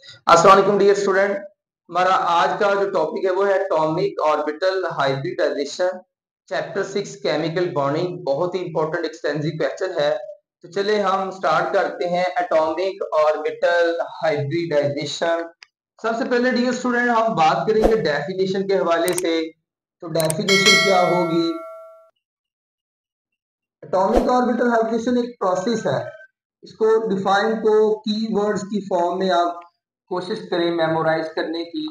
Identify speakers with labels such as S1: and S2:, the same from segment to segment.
S1: अस्सलाम वालेकुम dear student. हमारा आज का जो टॉपिक है वो है atomic orbital hybridization, chapter 6 chemical bonding. बहुत ही इंपॉर्टेंट एक्सटेंसिव क्वेश्चन है। तो चले हम स्टार्ट करते हैं एटॉमिक ऑर्बिटल हाइब्रिडाइजेशन। सबसे पहले डियर स्टूडेंट हम बात करेंगे डेफिनेशन के हवाले से। तो डेफिनेशन क्या होगी? एटॉमिक ऑर्बिटल हाइब्रिडेशन एक प्रोसेस है। इसको डिफाइन को कीवर्ड्स की फॉर्म में आप कोशिश करें मेमोराइज करने की।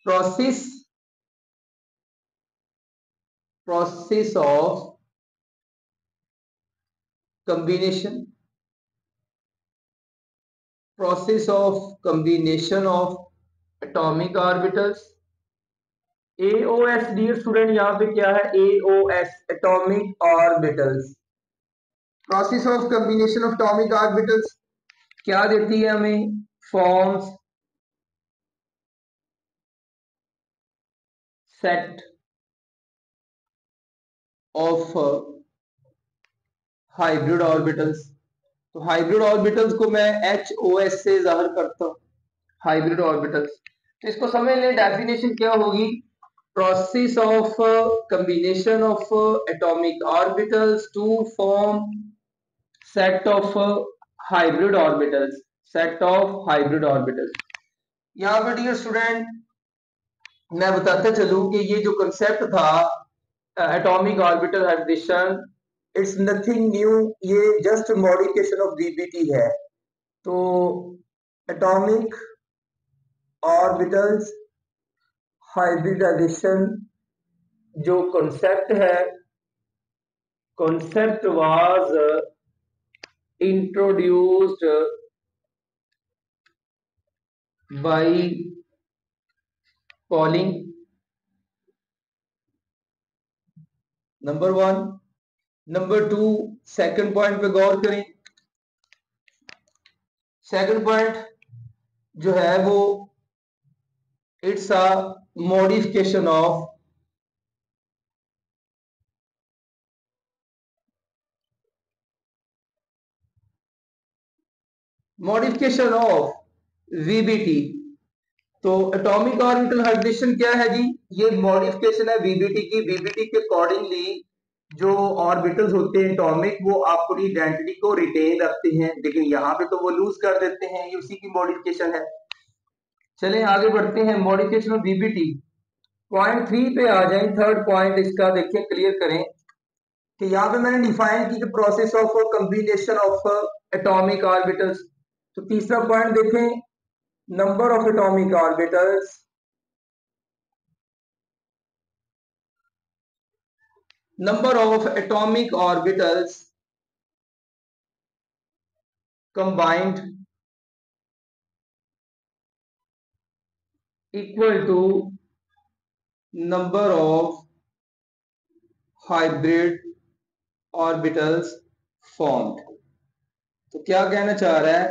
S1: Process process of combination process of combination of atomic orbitals। AOS dear student यहाँ पे क्या है? AOS atomic orbitals. Process of combination of atomic orbitals क्या देती है हमें? Forms set of hybrid orbitals. तो हाइब्रिड ऑर्बिटल्स को मैं HOS से जाहिर करता हूँ, हाइब्रिड ऑर्बिटल्स। तो इसको समझ लें, डेफिनेशन क्या होगी? Process of combination of atomic orbitals to form set of hybrid orbitals, set of hybrid orbitals। यहाँ पर डियर स्टूडेंट मैं बताते चलूं कि ये जो कंसेप्ट था atomic orbital hybridization, it's nothing new, ये जस्ट मॉडिफिकेशन ऑफ VBT है। तो एटॉमिक ऑर्बिटल्स हाइब्रिडाइजेशन जो कॉन्सेप्ट है, concept was introduced by Pauling. Number 1। Number 2, second point पे गौर करें। सेकंड पॉइंट जो है वो it's a modification of VBT। तो एटॉमिक ऑर्बिटल हाइब्रिडेशन क्या है जी? ये मॉडिफिकेशन है VBT की। VBT के अकॉर्डिंगली जो ऑर्बिटल्स होते हैं एटॉमिक, वो अपनी आइडेंटिटी को रिटेन रखते हैं, लेकिन यहाँ पे तो वो लूज कर देते हैं। ये उसी की मॉडिफिकेशन है। चलें आगे बढ़ते हैं। Modification of VBT। पॉइंट 3 पे आ जाए। थर्ड पॉइंट इसका देखिए, क्लियर करें कि यहाँ पे मैंने डिफाइन की process of combination of atomic orbitals. तो तीसरा पॉइंट देखें, number of atomic orbitals combined equal to number of hybrid orbitals formed। तो क्या कहना चाह रहा है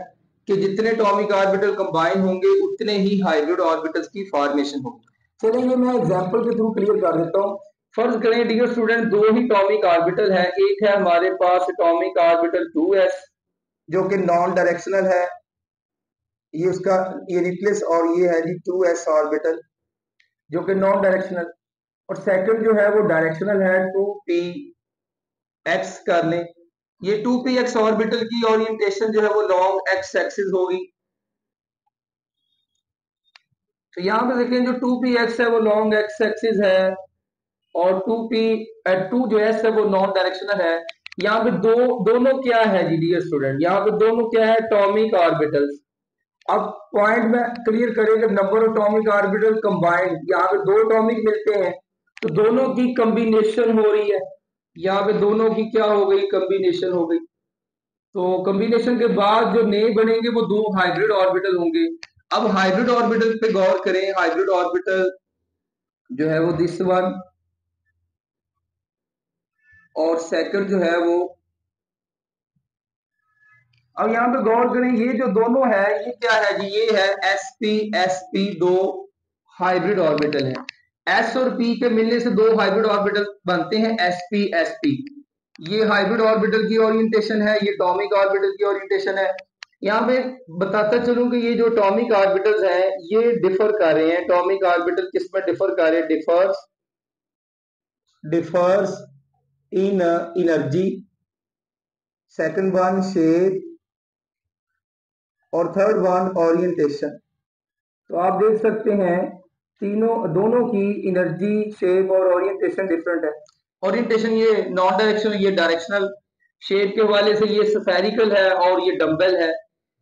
S1: कि जितने एटॉमिक ऑर्बिटल कंबाइन होंगे उतने ही हाइब्रिड ऑर्बिटल्स की फॉर्मेशन होगी। चलिए मैं एग्जांपल के थ्रू क्लियर कर देता हूँ। फर्ज करें डियर स्टूडेंट, दो ही एटॉमिक ऑर्बिटल है। एक है हमारे पास एटॉमिक ऑर्बिटल 2s जो कि नॉन डायरेक्शनल है, ये उसका ये न्यूक्लियस, और ये है जी 2s ऑर्बिटल जो कि नॉन डायरेक्शनल। और सेकंड जो है वो डायरेक्शनल है, 2px कर लें। ये 2px ऑर्बिटल की ओरिएंटेशन जो है वो लॉन्ग एक्स एक्सिस होगी। तो यहां पे देखें, जो 2px है वो लॉन्ग एक्स एक्सिस है, और 2 जो एस है वो नॉन डायरेक्शनल है। यहाँ पे दोनों क्या है जी डियर स्टूडेंट? यहाँ पे दोनों क्या है? Atomic orbitals. अब पॉइंट में क्लियर करेंगे, number of atomic orbital combined, यहाँ पे दो एटॉमिक मिलते हैं तो दोनों की कॉम्बिनेशन हो रही है। यहाँ पे दोनों की क्या हो गई? कॉम्बिनेशन हो गई। तो कॉम्बिनेशन के बाद जो नए बनेंगे वो दो हाइब्रिड ऑर्बिटल होंगे। अब हाइब्रिड ऑर्बिटल पे गौर करें। हाइब्रिड ऑर्बिटल जो है वो दिस वन, और सेकंड जो है वो, अब यहाँ पे गौर करें, ये जो दोनों है ये क्या है जी? ये है sp दो हाइब्रिड ऑर्बिटल है। s और p के मिलने से दो हाइब्रिड ऑर्बिटल बनते हैं sp। ये हाइब्रिड ऑर्बिटल की ओरिएंटेशन है, ये एटॉमिक ऑर्बिटल की ओरिएंटेशन है। यहाँ पे बताता चलूं कि ये जो एटॉमिक ऑर्बिटल्स हैं ये डिफर कर रहे हैं। एटॉमिक ऑर्बिटल किस में डिफर कर रहे हैं? डिफर्स इन एनर्जी, सेकंड वन शेप, और थर्ड वन ओरिएंटेशन। तो आप देख सकते हैं दोनों की एनर्जी, शेप और ओरिएंटेशन डिफरेंट है। ओरिएंटेशन ये नॉन डायरेक्शनल, ये डायरेक्शनल। शेप के हवाले से ये स्फेरिकल है और ये डम्बल है।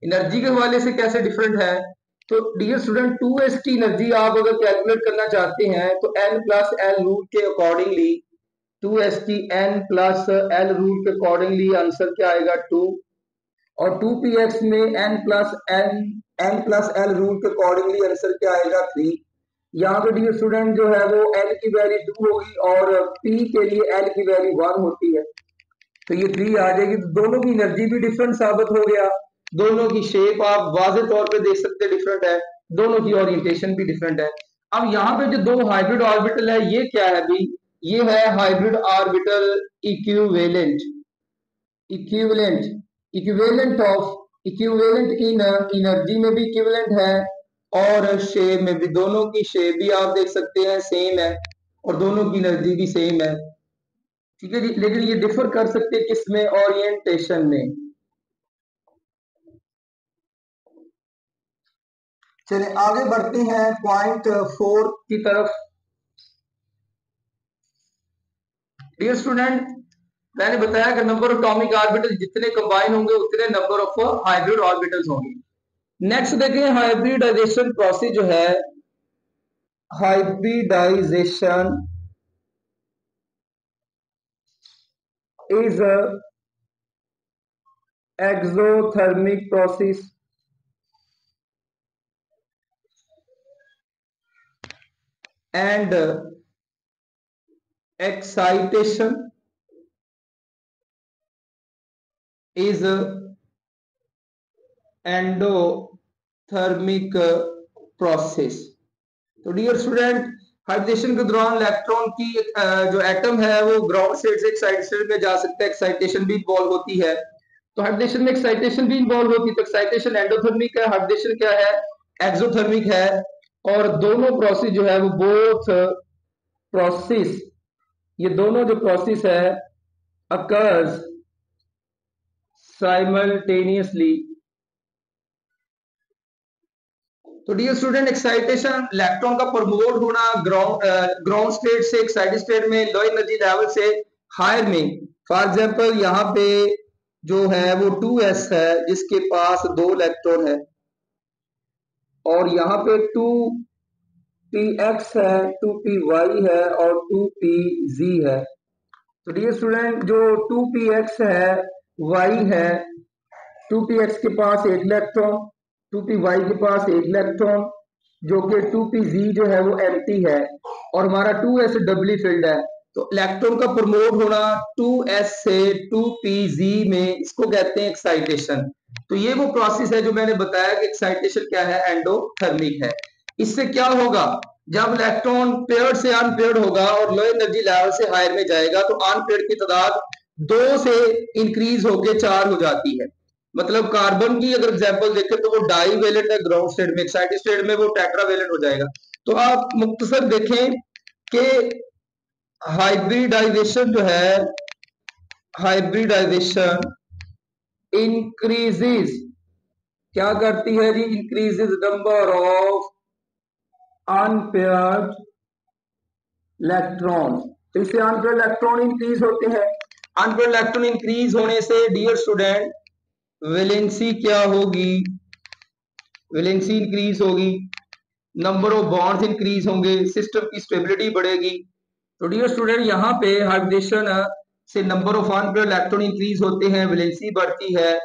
S1: एनर्जी के हवाले से कैसे डिफरेंट है? तो डियर स्टूडेंट, 2s की एनर्जी आप अगर कैलकुलेट करना चाहते हैं तो n प्लस एल रूल के अकॉर्डिंगली 2s की n प्लस एल रूल के अकॉर्डिंगली आंसर क्या आएगा? 2। और 2px में n प्लस एल रूल के अकॉर्डिंगली आंसर क्या आएगा? 3। यहाँ पे डियर स्टूडेंट जो है वो n की वैल्यू 2 होगी और p के लिए l की वैल्यू 1 होती है, तो ये 3 आ जाएगी। तो दोनों की एनर्जी भी डिफरेंट साबित हो गया, दोनों की शेप आप वाज़ेह तौर पे देख सकते हैं डिफरेंट है, दोनों की ओरिएंटेशन भी डिफरेंट है। अब यहाँ पे जो दो हाइब्रिड ऑर्बिटल है ये क्या है भी? ये है hybrid orbital equivalent. Equivalent equivalent of equivalent in energy में भी इक्विवेलेंट है और शेप में भी। दोनों की शेप भी आप देख सकते हैं सेम है और दोनों की एनर्जी भी सेम है, ठीक है जी। लेकिन ये डिफर कर सकते हैं किसमें? ओरिएंटेशन में। चलिए आगे बढ़ते हैं पॉइंट 4 की तरफ। डियर स्टूडेंट, मैंने बताया कि नंबर ऑफ एटॉमिक ऑर्बिटल जितने कंबाइन होंगे उतने नंबर ऑफ हाइब्रिड ऑर्बिटल्स होंगे। नेक्स्ट देखें हाइब्रिडाइजेशन प्रोसेस जो है, hybridization is exothermic process and excitation is endothermic process। तो डियर स्टूडेंट, हाइब्रिडेशन के दौरान इलेक्ट्रॉन की जो एटम है वो ग्राउंड स्टेट से एक्साइटेड स्टेट में जा सकता है, एक्साइटेशन भी इन्वॉल्व होती है। तो हाइब्रिडेशन में एक्साइटेशन भी इन्वॉल्व होती है, तो एक्साइटेशन एंडोथर्मिक है, हाइब्रिडेशन क्या है? एक्सोथर्मिक है। और दोनों प्रोसेस जो है वो बोथ प्रोसेस, ये दोनों जो प्रोसेस है अकर्स साइमल्टेनियसली। तो डियर स्टूडेंट, एक्साइटेशन इलेक्ट्रॉन का प्रमोट होना ग्राउंड स्टेट से एक्साइटेड स्टेट में, लो एनर्जी लेवल से हायर में। फॉर एग्जांपल यहाँ पे जो है वो 2s है जिसके पास 2 इलेक्ट्रॉन है और यहाँ पे 2px है, 2py है और 2pz है। तो डियर स्टूडेंट, जो 2px है, y है, 2px के पास 1 इलेक्ट्रॉन, 2py के पास 1 इलेक्ट्रॉन, जो कि 2pz जो है वो एम्प्टी है और हमारा 2s डबली फिल्ड है। तो इलेक्ट्रॉन का प्रमोट होना 2s से 2pz में, इसको कहते हैं एक्साइटेशन। तो ये वो प्रोसेस है जो मैंने बताया कि एक्साइटेशन क्या है? एंडोथर्मिक है। इससे क्या होगा? जब इलेक्ट्रॉन पेयर्ड से अनपेयर्ड होगा और लो एनर्जी लेवल से हायर में जाएगा तो अनपेयर्ड की तादाद 2 से इंक्रीज होकर 4 हो जाती है। मतलब कार्बन की अगर एग्जांपल देखें तो वो डाई वेलेंट है ग्राउंड स्टेट में, एक्साइटेड स्टेट में वो टेट्रावेलेंट हो जाएगा। तो आप मुख्तसर देखें कि हाइब्रिडाइजेशन जो है, हाइब्रिडाइजेशन इंक्रीजेस, क्या करती है जी? Increases number of unpaired electron. तो इससे अनपेयर्ड इलेक्ट्रॉन इंक्रीज होते हैं। अनपेयर्ड इलेक्ट्रॉन इंक्रीज होने से डियर स्टूडेंट वैलेंसी क्या होगी? वैलेंसी इंक्रीज होगी, नंबर ऑफ बॉन्ड्स इंक्रीज होंगे, सिस्टम की स्टेबिलिटी बढ़ेगी। तो डियर स्टूडेंट, यहाँ पे हाइब्रिडेशन से number of unpaired electron increase होते हैं, वैलेंसी बढ़ती है।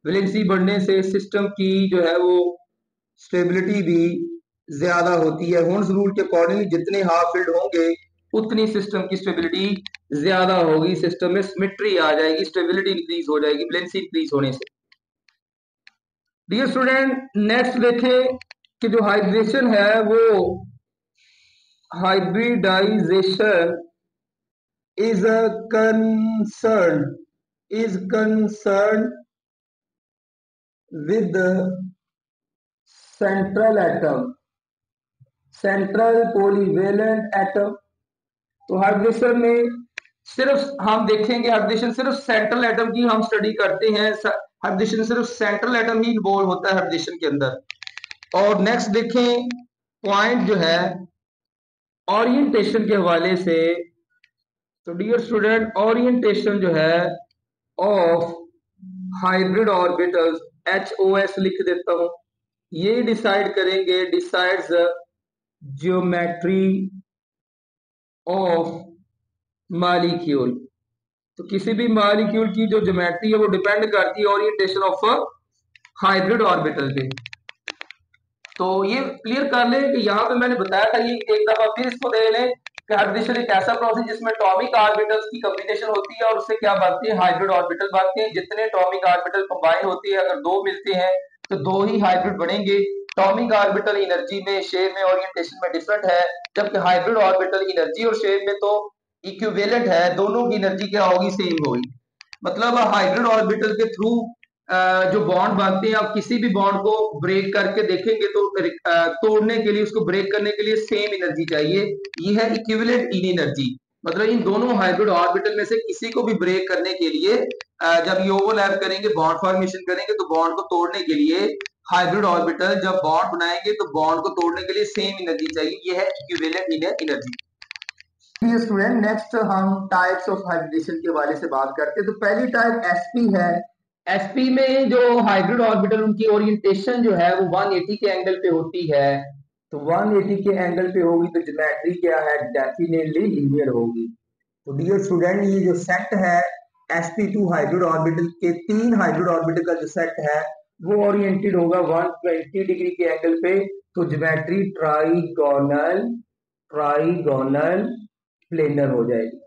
S1: वैलेंसी बढ़ने से सिस्टम की जो है वो स्टेबिलिटी भी ज्यादा होती है। हुन्स रूल के अकॉर्डिंग जितने हाफ फील्ड होंगे उतनी सिस्टम की स्टेबिलिटी ज्यादा होगी, सिस्टम में सिमेट्री आ जाएगी, स्टेबिलिटी इंक्रीज हो जाएगी वैलेंसी इंक्रीज होने से। डियर स्टूडेंट, नेक्स्ट देखें कि जो हाइब्रिडेशन है वो hybridization is a concern with central atom, central polyvalent atom. तो हाइब्रिडेशन में सिर्फ हम देखेंगे, हाइब्रिडेशन सिर्फ सेंट्रल एटम की हम स्टडी करते हैं, हाइब्रिडेशन सिर्फ सेंट्रल एटम ही इन्वॉल्व होता है हाइब्रिडेशन के अंदर। और नेक्स्ट देखें पॉइंट जो है ओरिएंटेशन के हवाले से, तो डियर स्टूडेंट ओरिएंटेशन जो है ऑफ हाइब्रिड ऑर्बिटल्स, HOS लिख देता हूं, ये डिसाइड करेंगे, डिसाइड्स ज्योमेट्री ऑफ मॉलिक्यूल। तो किसी भी मॉलिक्यूल की जो ज्योमेट्री है वो डिपेंड करती है ओरिएंटेशन ऑफ हाइब्रिड ऑर्बिटल पे। तो ये क्लियर कर लें कि यहाँ पे मैंने बताया था, ये एक दफा फिर इसको दे लें कि हाइब्रिडेशन एक ऐसा प्रोसेस जिसमें एटॉमिक ऑर्बिटल्स की कॉम्बिनेशन होती है और उससे क्या बनती है, हाइब्रिड ऑर्बिटल बनते हैं। जितने एटॉमिक ऑर्बिटल कंबाइन होती है, अगर दो मिलते हैं तो दो ही हाइब्रिड बनेंगे। एटॉमिक ऑर्बिटल एनर्जी में, शेप में, ओरिएंटेशन में डिफरेंट है, जबकि हाइब्रिड ऑर्बिटल एनर्जी और शेप में तो इक्विवेलेंट है, दोनों की एनर्जी क्या होगी, सेम होगी। मतलब हाइब्रिड ऑर्बिटल के थ्रू जो बॉन्ड बनते हैं, आप किसी भी बॉन्ड को ब्रेक करके देखेंगे तो तोड़ने के लिए, उसको ब्रेक करने के लिए सेम एनर्जी चाहिए। ये है इक्विवेलेंट इन एनर्जी। मतलब इन दोनों हाइब्रिड ऑर्बिटल में से किसी को भी ब्रेक करने के लिए जब ये ओवरलैप करेंगे, बॉन्ड फॉर्मेशन करेंगे, तो बॉन्ड को तोड़ने के लिए हाइब्रिड ऑर्बिटल जब बॉन्ड बनाएंगे तो बॉन्ड को तोड़ने के लिए सेम एनर्जी चाहिए। ये है इक्विवेलेंट इन एनर्जी। स्टूडेंट नेक्स्ट हम टाइप्स ऑफ हाइब्रिडेशन के हवाले से बात करते हैं। तो पहली टाइप एसपी है। एसपी में जो हाइब्रिड ऑर्बिटल, उनकी ओरिएंटेशन जो है वो 180 के एंगल पे होती है। तो 180 के एंगल पे होगी तो ज्योमेट्री क्या है, डेफिनेटली लीनियर होगी। तो डियर स्टूडेंट ये जो सेट है sp2 हाइब्रिड ऑर्बिटल के, तीन हाइब्रिड ऑर्बिटल का जो सेट है वो ओरिएंटेड होगा 120 डिग्री के एंगल पे। तो ज्योमेट्री ट्राइगोनल, ट्राइगोनल प्लेनर हो जाएगी।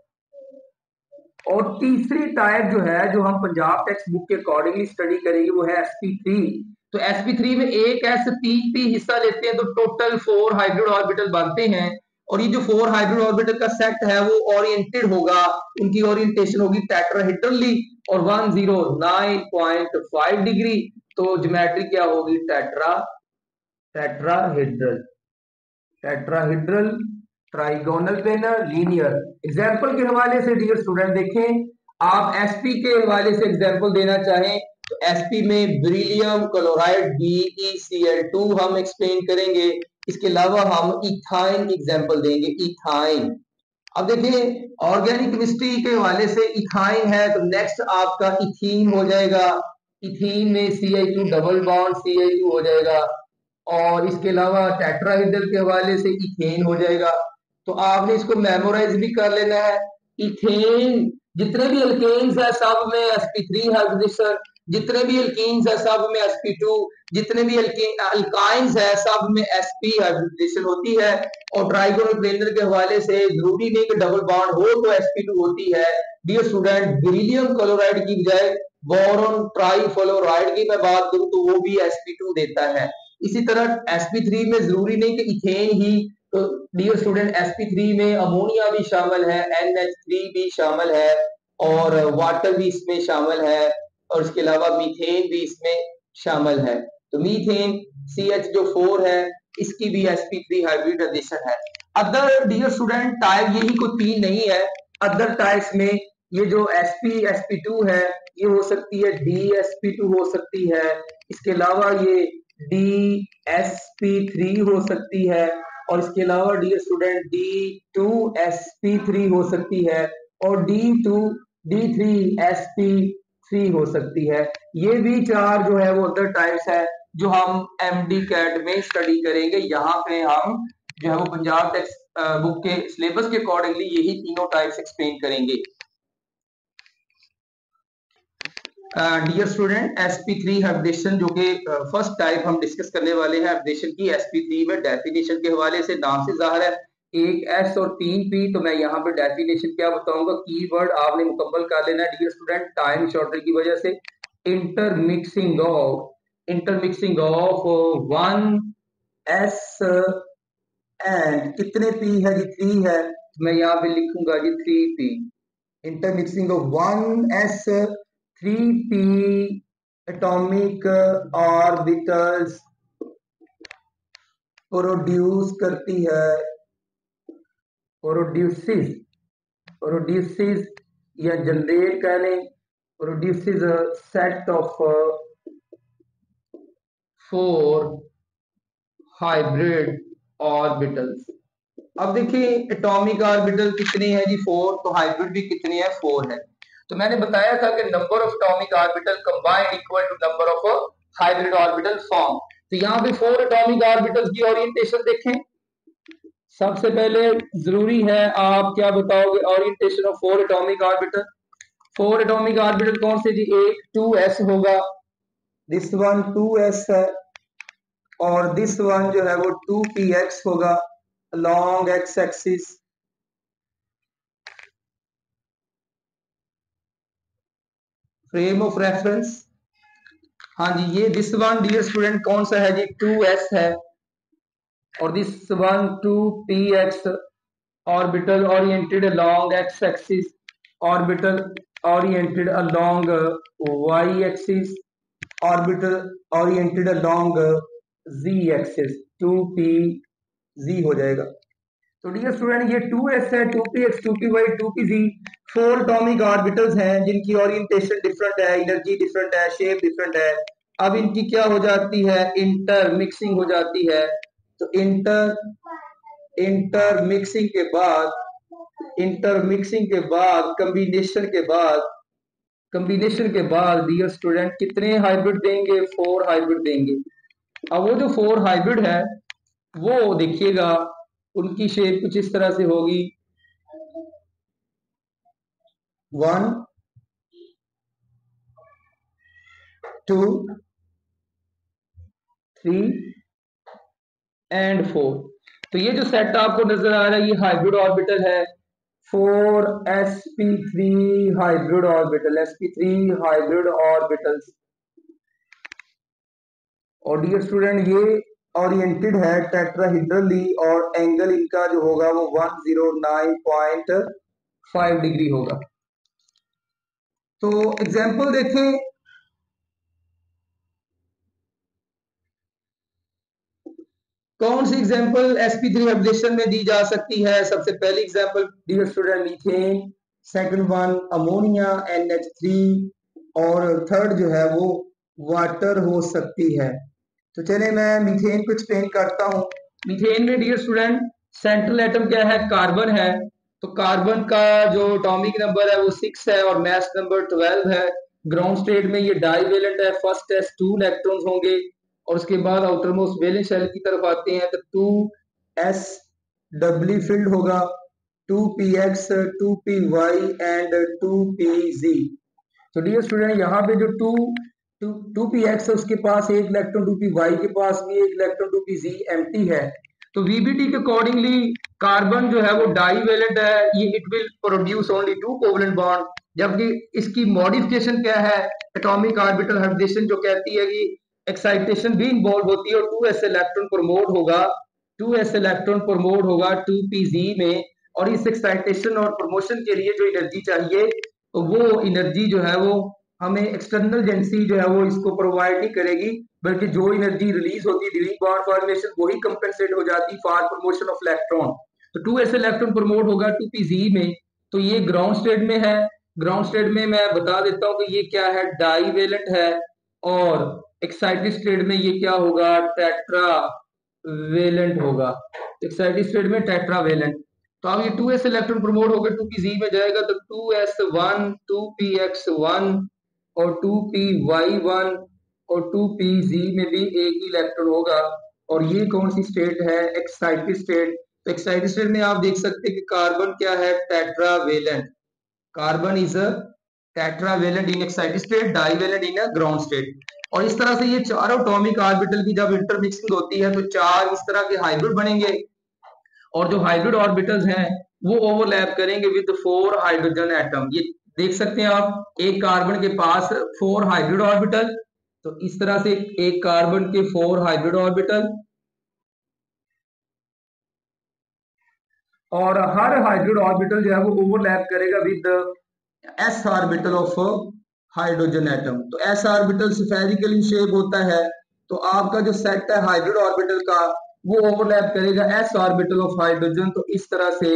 S1: और तीसरी टाइप जो है, जो हम पंजाब टेक्स्ट बुक के अकॉर्डिंगली स्टडी करेंगे, वो है sp3। तो sp3 में एक s 3p हिस्सा लेते हैं तो टोटल 4 हाइब्रिड ऑर्बिटल बनते हैं। और ये जो 4 हाइब्रिड ऑर्बिटल का सेट है वो ओरिएंटेड होगा, उनकी ओरिएंटेशन होगी टेट्राहेड्रली और 109.5 डिग्री। तो ज्योमेट्री क्या होगी, tetrahedral, tetrahedral, trigonal planar, linear. Example के हवाले से डियर स्टूडेंट देखें, आप एसपी के हवाले से एग्जाम्पल देना चाहें तो एसपी में बेरिलियम क्लोराइड BeCl2 हम एक्सप्लेन करेंगे। इसके अलावा हम इथाइन एग्जाम्पल देंगे, इथाइन। अब देखिए ऑर्गेनिक केमिस्ट्री के हवाले से इथाइन है, तो नेक्स्ट आपका इथीन हो जाएगा। इथीन में CH2 डबल बॉन्ड CH2 हो जाएगा। और इसके अलावा टेट्राहेड्रल के हवाले से इथेन हो जाएगा। तो आपने इसको मेमोराइज भी कर लेना है। इथेन, जितने भी अल्केन्स है सब में sp3 हाइब्रिडेशन, जितने भी अल्कीन्स है सब में sp2, जितने भी अल्काइंस है सब में sp हाइब्रिडेशन होती है। और ट्राइगोनल प्लेनर के हवाले से जरूरी नहीं कि डबल बॉन्ड हो तो sp2 होती है। डियर स्टूडेंट बेरिलियम क्लोराइड की बजाय बोरॉन ट्राइफ्लोराइड की मैं बात करूं तो वो भी sp2 देता है। इसी तरह sp3 में जरूरी नहीं कि इथेन ही, तो डियर स्टूडेंट sp3 में अमोनिया भी शामिल है, NH3 भी शामिल है और वाटर भी इसमें शामिल है और इसके अलावा मीथेन भी इसमें शामिल है। तो मीथेन CH जो 4 है इसकी भी sp3 हाइब्रिडाइजेशन है। अदर डियर स्टूडेंट टाइप यही कोई तीन नहीं है। अदर टाइप्स में ये जो sp2 है ये हो सकती है dsp2 हो सकती है, इसके अलावा ये dsp3 हो सकती है और इसके अलावा डियर स्टूडेंट d2sp3 हो सकती है और d3sp3 हो सकती है। ये भी चार जो है वो अदर टाइप्स है जो हम MD कैट में स्टडी करेंगे। यहाँ पे हम जो है वो पंजाब टेक्स्ट बुक के सिलेबस के अकॉर्डिंगली यही तीनों टाइप्स एक्सप्लेन करेंगे। डियर स्टूडेंट sp3 हाइब्रिडेशन जो कि फर्स्ट टाइप हम डिस्कस करने वाले हैं हाइब्रिडेशन की, sp3 में डेफिनेशन के हवाले से नाम से जाहिर है एक s और 3p। तो मैं यहाँ पे डेफिनेशन क्या बताऊंगा, कीवर्ड आपने मुकम्मल कर लेना है डियर स्टूडेंट टाइम शॉर्टेज की वजह से। इंटरमिक्सिंग ऑफ 1s एंड कितने p है जी, 3 है, तो मैं यहाँ पे लिखूंगा जी 3p। Intermixing of 1s 3p atomic orbitals produce करती है, प्रोड्यूसिस, प्रोड्यूसिस या जनरेट कह लें, produces a set of 4 hybrid orbitals. अब देखिए एटॉमिक ऑर्बिटल कितने हैं जी 4, तो हाइब्रिड भी कितने हैं 4 है। तो मैंने बताया था कि number of atomic orbital combined equal to number of hybrid orbital form. तो यहाँ पे 4 एटॉमिक ऑर्बिटल्स की ओरिएंटेशन देखें। सबसे पहले जरूरी है आप क्या बताओगे orientation of 4 atomic orbital. 4 atomic orbital कौन से जी, एक 2s होगा, दिस वन 2s है, और दिस वन जो है वो 2px होगा along x axis. Frame of reference, हाँ जी ये दिस वन डियर स्टूडेंट कौन सा है जी 2s है, और this one 2px orbital oriented along x axis, orbital oriented along y axis, orbital oriented along z axis, 2pz हो जाएगा। तो डियर स्टूडेंट ये 2s है, 2px, 2py, 2pz 4 atomic orbitals हैं जिनकी ओरिएंटेशन डिफरेंट है, एनर्जी डिफरेंट है, shape different है। अब इनकी क्या हो जाती है, इंटर मिक्सिंग हो जाती है। तो इंटर मिक्सिंग के बाद कॉम्बिनेशन के बाद डियर स्टूडेंट कितने हाइब्रिड देंगे, 4 हाइब्रिड देंगे। अब वो जो 4 हाइब्रिड है वो देखिएगा उनकी शेप कुछ इस तरह से होगी, 1 2 3 एंड 4। तो ये जो सेट आपको नजर आ रहा है ये हाइब्रिड ऑर्बिटल है, 4sp3 hybrid orbital, sp3 hybrid orbitals. और डियर स्टूडेंट ये ओरिएंटेड है टेट्राहेड्रली और एंगल इनका जो होगा वो 109.5 डिग्री होगा। तो एग्जांपल देखें, कौन सी एग्जांपल sp3 हाइब्रिडेशन में दी जा सकती है। सबसे पहली example dear student methane, second one ammonia NH3, और थर्ड जो है वो वाटर हो सकती है। तो चलिए मैं मीथेन को एक्सप्लेन करता हूँ। मीथेन में डियर स्टूडेंट सेंट्रल एटम क्या है, कार्बन है। तो कार्बन का जो एटॉमिक नंबर है वो 6 है और मास नंबर 12 है। ग्राउंड स्टेट में ये डाईवेलेंट है, फर्स्ट टेस्ट 2 इलेक्ट्रॉन्स होंगे, और उसके बाद आउटर मोस्ट वैलेंस शेल की तरफ आते हैं तो 2s डबली फिल्ड होगा, 2px, 2py एंड 2pz। तो डियर स्टूडेंट यहाँ पे जो 2px है उसके पास एक इलेक्ट्रॉन, 2py के पास भी एक इलेक्ट्रॉन, 2pz एम्प्टी है। तो VBT के अकॉर्डिंगली कार्बन जो है वो डाईवेलेंट है, ये it will produce only 2 covalent bond, जबकि इसकी मॉडिफिकेशन क्या है, एटॉमिक ऑर्बिटल हाइब्रिडेशन जो कहती है कि एक्साइटेशन भी इन्वॉल्व होती है और 2s इलेक्ट्रॉन प्रमोट होगा, 2s इलेक्ट्रॉन प्रमोट होगा 2pz में। और इस एक्साइटेशन और प्रमोशन के लिए जो एनर्जी चाहिए तो वो एनर्जी जो है वो हमें एक्सटर्नल एजेंसी जो है वो इसको प्रोवाइड नहीं करेगी, बल्कि जो एनर्जी रिलीज होती है ड्यूरिंग बॉन्ड फॉर्मेशन वही कंपेंसेट हो जाती है फॉर प्रमोशन ऑफ इलेक्ट्रॉन। तो 2s इलेक्ट्रॉन प्रमोट होगा 2pz में। तो ये ग्राउंड स्टेट में है। ग्राउंड स्टेट में मैं बता देता हूँ कि ये क्या है, डाईवेलेंट है, और एक्साइटेड स्टेट में ये क्या होगा, टेट्रावेलेंट होगा। एक्साइटेड स्टेट में टेट्रावेलेंट। तो अब ये 2s इलेक्ट्रॉन प्रमोट होकर 2pz में जाएगा तो 2s1 2px1 और 2py1 और 2pz में भी एक ही इलेक्ट्रॉन होगा। और ये कौन सी स्टेट है, एक्साइटेड स्टेट। तो एक्साइटेड स्टेट में आप देख सकते हैं कि कार्बन क्या है, tetravalent. Carbon is a tetravalent in excited state, divalent in a ground state. और इस तरह से ये चारों एटॉमिक ऑर्बिटल की जब इंटरमिक्सिंग होती है तो 4 इस तरह के हाइब्रिड बनेंगे, और जो हाइब्रिड ऑर्बिटल्स हैं वो ओवरलैप करेंगे विद 4 हाइड्रोजन एटम। ये देख सकते हैं आप, एक कार्बन के पास 4 हाइब्रिड ऑर्बिटल, तो इस तरह से एक कार्बन के 4 हाइब्रिड ऑर्बिटल, और हर हाइब्रिड ऑर्बिटल जो है वो ओवरलैप करेगा with s orbital of hydrogen atom. तो S orbital spherical in shape होता है, तो आपका जो सेट है हाइड्रोजन ऑर्बिटल का वो ओवरलैप करेगा एस ऑर्बिटल ऑफ हाइड्रोजन। तो इस तरह से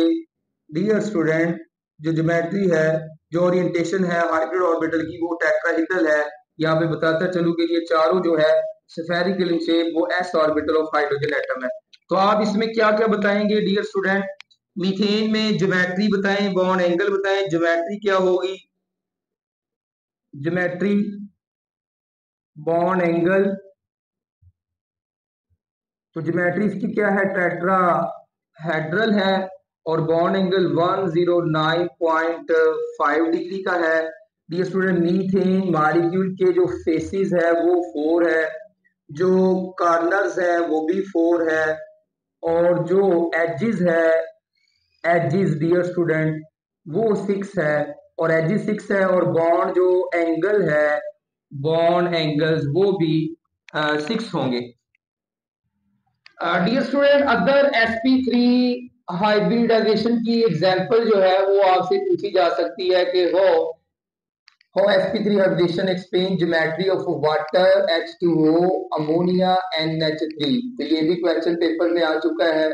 S1: डियर स्टूडेंट जो ज्योमेट्री है, जो ओरिएंटेशन है हाइड्रोजन ऑर्बिटल की वो टेट्राहेड्रल है। यहाँ पे बताता चलूं कि ये चारों जो है स्फेरिकल इन शेप वो S orbital of hydrogen atom है। तो आप इसमें क्या क्या बताएंगे डियर स्टूडेंट? मीथेन में ज्योमेट्री बताएं, बॉन्ड एंगल बताएं, ज्योमेट्री क्या होगी, ज्योमेट्री बॉन्ड एंगल। तो ज्योमेट्री इसकी क्या है, टेट्राहेड्रल है और बॉन्ड एंगल 109.5 डिग्री का है। डियर स्टूडेंट मीथेन मॉलिक्यूल के जो फेसेस है वो 4 है, जो कॉर्नर्स है वो भी 4 है, और जो एजेस है, एजेस डियर स्टूडेंट वो 6 है, और एजेस 6 है, और बॉन्ड जो एंगल है, बॉन्ड एंगल्स वो भी 6 होंगे। Dear student other sp3 hybridization की एग्जांपल जो है वो आपसे पूछी जा सकती है कि how sp3 hybridization explain geometry of water, H2O, ammonia, NH3। तो ये भी क्वेश्चन पेपर में आ चुका है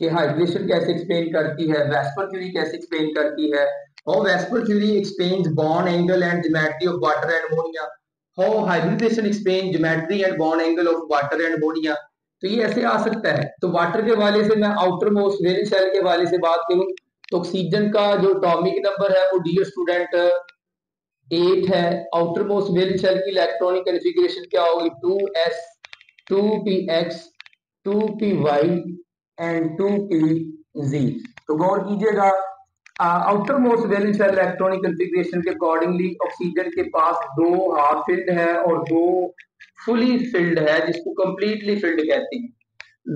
S1: कि हाइब्रिडेशन कैसे एक्सप्लेन करती है, वेस्पर थ्योरी कैसे एक्सप्लेन करती है। How VSEPR theory explains bond angle and geometry of water and ammonia, how hybridization explain geometry and bond angle of water and ammonia. तो ये ऐसे आ सकता है। तो वाटर के वाले से मैं आउटर मोस्ट वेलेंस शेल के वाले से बात करूं तो ऑक्सीजन का जो एटॉमिक नंबर है वो डियर स्टूडेंट 8 है। आउटर मोस्ट वेलेंस शेल की इलेक्ट्रॉनिक कॉन्फ़िगरेशन क्या होगी, 2s 2px 2py and 2pz। तो गौर कीजिएगा outer most valence shell electronic configuration के अकॉर्डिंगली ऑक्सीजन के पास 2 हाफ फिल्ड है और 2 फुली फिल्ड है जिसको कंप्लीटली फिल्ड कहते हैं।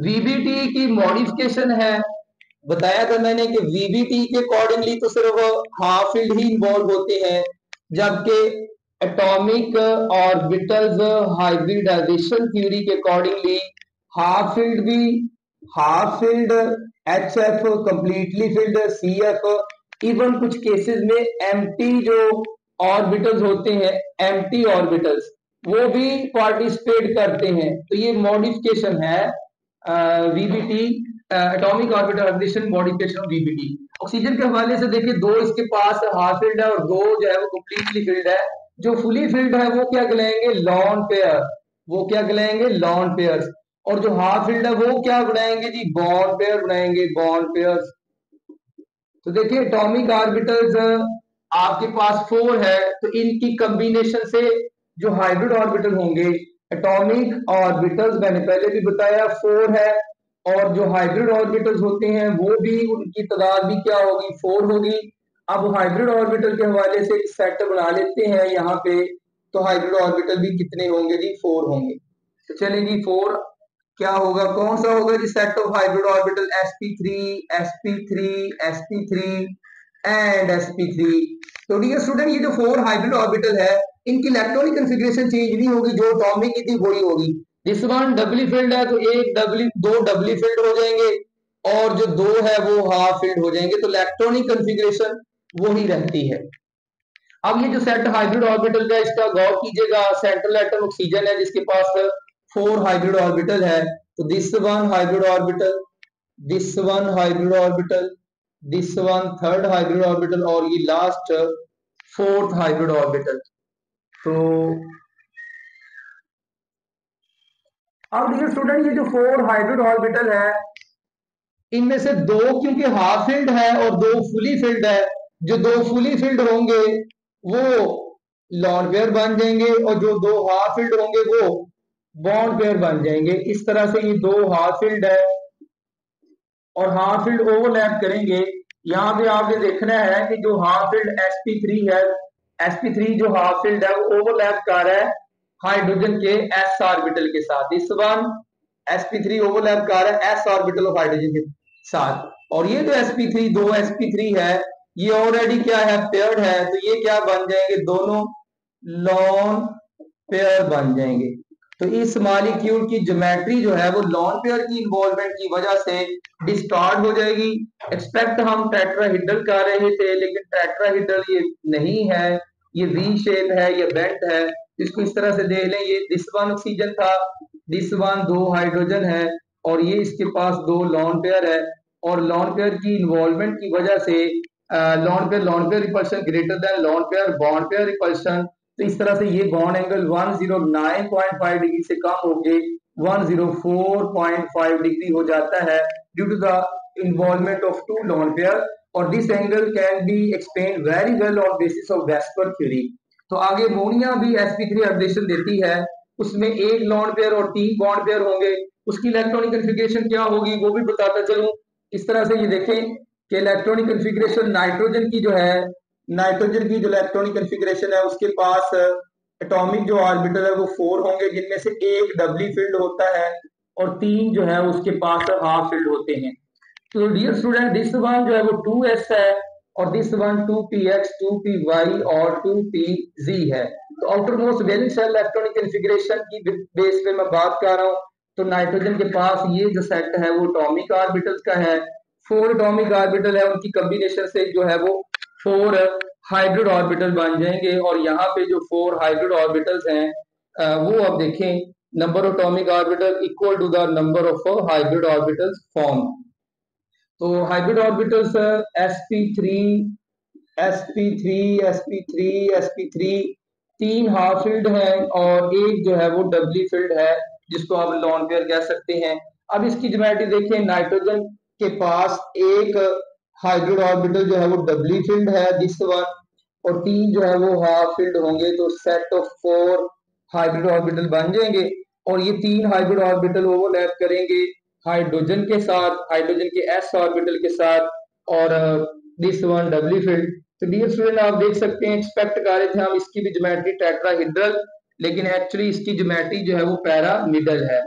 S1: वीबीटी की मॉडिफिकेशन है, बताया था मैंने कि वीबीटी के अकॉर्डिंगली तो सिर्फ हाफ फील्ड ही इन्वॉल्व होते हैं, जबकि एटॉमिक ऑर्बिटल्स हाइब्रिडाइजेशन थ्योरी के अकॉर्डिंगली हाफ फील्ड भी, half filled H F, completely filled C F, even कुछ केसेस में एम्प्टी जो ऑर्बिटल्स होते हैं, एम्प्टी ऑर्बिटल्स वो भी पार्टिसिपेट करते हैं। तो ये मॉडिफिकेशन है VBT, atomic orbital hybridization modification of VBT. Oxygen के हवाले से देखिए 2 इसके पास हाफ फील्ड है और 2 जो है वो कंप्लीटली फील्ड है। जो फुली फील्ड है वो क्या कहलाएंगे, लॉन पेयर, वो क्या कहलाएंगे, लॉन पेयर्स। और जो हाफ फील्ड है वो क्या बनाएंगे जी, बॉन्ड पेयर बनाएंगे, बॉन्ड पेयर्स। तो देखिए एटॉमिक ऑर्बिटल्स आपके पास 4 है, तो इनकी कॉम्बिनेशन से जो हाइब्रिड ऑर्बिटल होंगे, एटॉमिक ऑर्बिटल्स मैंने पहले भी बताया 4 है, और जो हाइब्रिड ऑर्बिटल्स होते हैं वो भी, उनकी तादाद भी क्या होगी, 4 होगी। अब हाइब्रिड ऑर्बिटल के हवाले से एक सेट बना लेते हैं यहाँ पे। तो हाइब्रिड ऑर्बिटल भी कितने होंगे जी, 4 होंगे। तो चलिए जी 4 क्या होगा, कौन सा होगा जी, set of hybrid orbital sp3 sp3 sp3 and sp3। तो डियर स्टूडेंट ये जो 4 हाइब्रिड ऑर्बिटल है इनकी इलेक्ट्रॉनिक कॉन्फ़िगरेशन चेंज नहीं होगी, जो एटॉमिक की थी वही होगी। दिस वन डबली फील्ड है तो एक डबली, 2 डबली फील्ड हो जाएंगे, और जो 2 है वो हाफ फील्ड हो जाएंगे। तो इलेक्ट्रॉनिक कॉन्फ़िगरेशन वही रहती है। अब ये जो सेट हाइब्रिड ऑर्बिटल का, इसका गौर कीजिएगा, सेंट्रल एटम ऑक्सीजन है जिसके पास 4 हाइब्रिड ऑर्बिटल है। तो this one hybrid orbital, this one hybrid orbital, this one third hybrid orbital, और ये लास्ट 4th हाइब्रिड ऑर्बिटल। तो अब डियर स्टूडेंट ये जो 4 हाइब्रिड ऑर्बिटल है इनमें से 2 क्योंकि हाफ फील्ड है और 2 फुली फील्ड है, जो 2 फुली फील्ड होंगे वो लॉन पेयर बन जाएंगे, और जो 2 हाफ फील्ड होंगे वो बॉन्ड पेयर बन जाएंगे। इस तरह से ये 2 हाफ फील्ड है और हाफ फील्ड ओवरलैप करेंगे। यहाँ पे आपने देखना है कि जो हाफ फील्ड sp3 है, sp3 जो हाफ फील्ड है वो ओवरलैप कर रहा है हाइड्रोजन के s ऑर्बिटल के साथ। इस वन sp3 ओवरलैप कर रहा है s ऑर्बिटल ऑफ हाइड्रोजन के साथ, और ये जो sp3 दो sp3 है ये ऑलरेडी क्या है, पेयर्ड है। तो ये क्या बन जाएंगे, दोनों लॉन पेयर बन जाएंगे। तो इस मॉलिक्यूल की ज्योमेट्री जो है वो लॉन पेयर की इन्वॉल्वमेंट की वजह से डिस्टॉर्ट हो जाएगी। एक्सपेक्ट हम टेट्राहेड्रल कर रहे थे लेकिन टेट्राहेड्रल ये नहीं है, ये वी शेप है, ये बेंट है, इसको इस तरह से देख लें। ये दिस वन ऑक्सीजन था, दिस वन 2 हाइड्रोजन है, और ये इसके पास 2 लॉन पेयर है, और लॉन पेयर की इन्वॉल्वमेंट की वजह से lone pair repulsion greater than lone pair bond pair repulsion. तो इस तरह से ये बॉन्ड एंगल 109.5 डिग्री से कम होके 104.5 डिग्री हो जाता है due to the involvement of 2 lone pair, और this angle can be explain very well on basis of VSEPR theory. तो आगे अमोनिया भी sp3 हाइब्रिडेशन देती है, उसमें 1 लॉन पेयर और 3 बॉन्ड पेयर होंगे, उसकी इलेक्ट्रॉनिक कन्फिग्रेशन क्या होगी वो भी बताता चलूं। इस तरह से ये देखें कि इलेक्ट्रॉनिक कन्फिग्रेशन नाइट्रोजन की जो है, नाइट्रोजन की जो इलेक्ट्रॉनिक कन्फिग्रेशन है उसके पास एटॉमिक जो ऑर्बिटल है वो 4 होंगे, जिनमें से एक डबली फिल्ड होता है और 3 जो है उसके पास हाफ फिल्ड होते हैं। तो डियर स्टूडेंट, दिस वन जो है वो 2s है, और दिस वन 2px 2py और 2pz है। तो outer most valence shell electronic configuration की बेस पे मैं बात कर रहा हूँ। तो नाइट्रोजन के पास ये जो सेट है वो एटॉमिक ऑर्बिटल्स का है, 4 एटॉमिक ऑर्बिटल है, उनकी कॉम्बिनेशन से जो है वो 4 हाइब्रिड ऑर्बिटल बन जाएंगे। और यहाँ पे जो 4 हाइब्रिड ऑर्बिटल्स हैं वो आप देखें, number of atomic orbital equal to the number of hybrid orbitals form. तो hybrid orbitals sp3 sp3 sp3 sp3 3 half filled है, और एक जो है वो डबली फील्ड है जिसको आप लॉन पेयर कह सकते हैं। अब इसकी ज्योमेट्री देखें, नाइट्रोजन के पास एक हाइब्रिड ऑर्बिटल जो है वो डबली फील्ड है दिस वन, और 3 जो है वो हाफ फील्ड होंगे, तो सेट ऑफ 4 हाइब्रिड ऑर्बिटल बन जाएंगे। और ये 3 हाइब्रिड ऑर्बिटल ओवरलैप करेंगे हाइड्रोजन के साथ, हाइड्रोजन के s ऑर्बिटल के साथ, और दिस वन डबली फील्ड। तो डियर स्टूडेंट, आप देख सकते हैं, एक्सपेक्ट कर रहे थे हम इसकी भी ज्योमेट्री टेट्राहेड्रल, लेकिन एक्चुअली इसकी ज्योमेट्री जो है वो पैरामिडल है।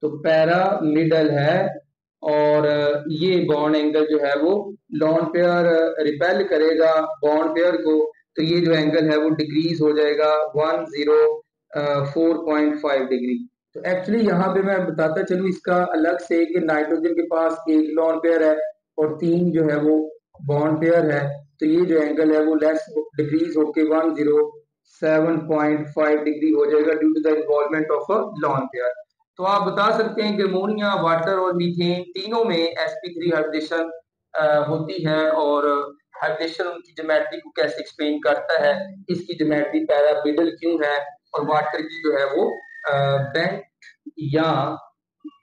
S1: तो पैरामिडल है, और ये बॉन्ड एंगल जो है वो लॉन पेयर रिपेल करेगा बॉन्ड पेयर को, तो ये जो एंगल है वो डिक्रीज हो जाएगा 104.5 डिग्री। तो एक्चुअली यहाँ पे मैं बताता चलूँ इसका अलग से कि नाइट्रोजन के पास एक लॉन पेयर है और 3 जो है वो बॉन्ड पेयर है, तो ये जो एंगल है वो लेस डिक्रीज होके 107.5 डिग्री हो जाएगा due to the involvement of a lone pair. तो आप बता सकते हैं कि अमोनिया, वाटर और मीथेन तीनों में sp3 हाइब्रिडेशन होती है, और हाइब्रिडेशन उनकी ज्योमेट्री को कैसे एक्सप्लेन करता है, इसकी ज्योमेट्री पैरामिडल क्यों है, और वाटर की जो है वो बेंट या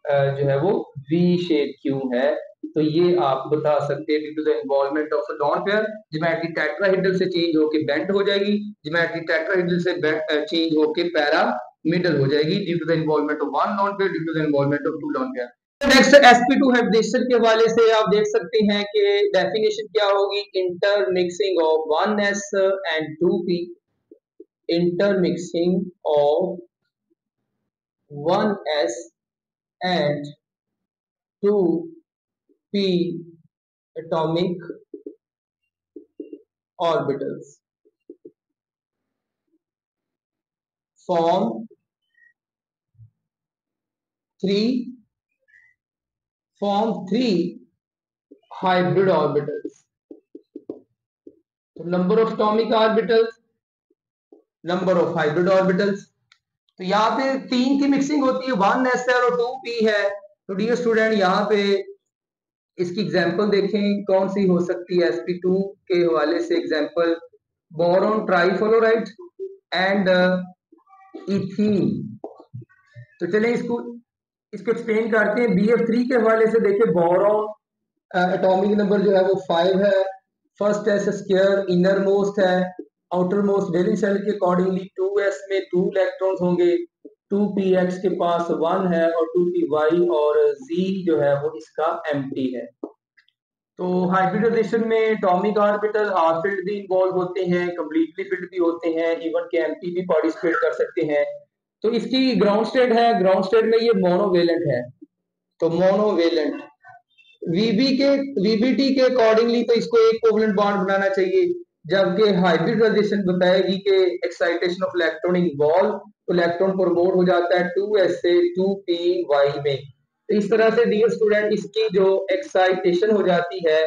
S1: जो है वो वी शेप क्यों है। तो ये आप बता सकते हैं due to the involvement of lone pair, geometry tetrahedral से चेंज होके बेंट हो जाएगी, ज्योमेट्री टेट्राहेड्रल से चेंज होके पैरामिडल हो जाएगी due to the involvement of 1 lone pair, due to the involvement of 2 lone pair. Next sp2 hybridization के हवाले से आप देख सकते हैं कि डेफिनेशन क्या होगी, intermixing of 1s and 2p, intermixing of 1s and 2p atomic orbitals form 3 hybrid orbitals। तो number of atomic orbitals, number of hybrid orbitals. तो यहाँ पे 3 की मिक्सिंग होती है, 1s है और 2p है। तो डियर स्टूडेंट, यहाँ पे इसकी एग्जांपल देखें कौन सी हो सकती है sp2 के हवाले से। Example, boron trifluoride and ethene. तो चलें इसको एक्सप्लेन करते हैं। bf3 के हवाले से देखें, बोरॉन एटॉमिक नंबर जो है वो 5 है, first S square inner most है, आउटर मोस्ट वैलेंस शेल के अकॉर्डिंगली 2s में 2 इलेक्ट्रॉन्स होंगे, 2px के पास 1 है और 2py और z जो है वो इसका एम्प्टी है। तो हाइब्रिडाइजेशन में एटॉमिक ऑर्बिटल हाफ फील्ड भी इन्वॉल्व होते हैं, कंप्लीटली फील्ड भी होते हैं, इवन के एम्प्टी भी पार्टिसिपेट कर सकते हैं। तो इसकी ग्राउंड स्टेट है, ग्राउंड स्टेट में ये मोनोवेलेंट है। तो मोनोवेलेंट वीबीटी के अकॉर्डिंगली तो इसको एक कोवलेंट बॉन्ड बनाना चाहिए, जबकि हाइब्रिडाइजेशन बताएगी कि एक्साइटेशन ऑफ इलेक्ट्रॉन इन्वॉल्व, तो इलेक्ट्रॉन प्रमोट हो जाता है 2s से 2py में। तो इस तरह से डियर स्टूडेंट, इसकी जो एक्साइटेशन हो जाती है,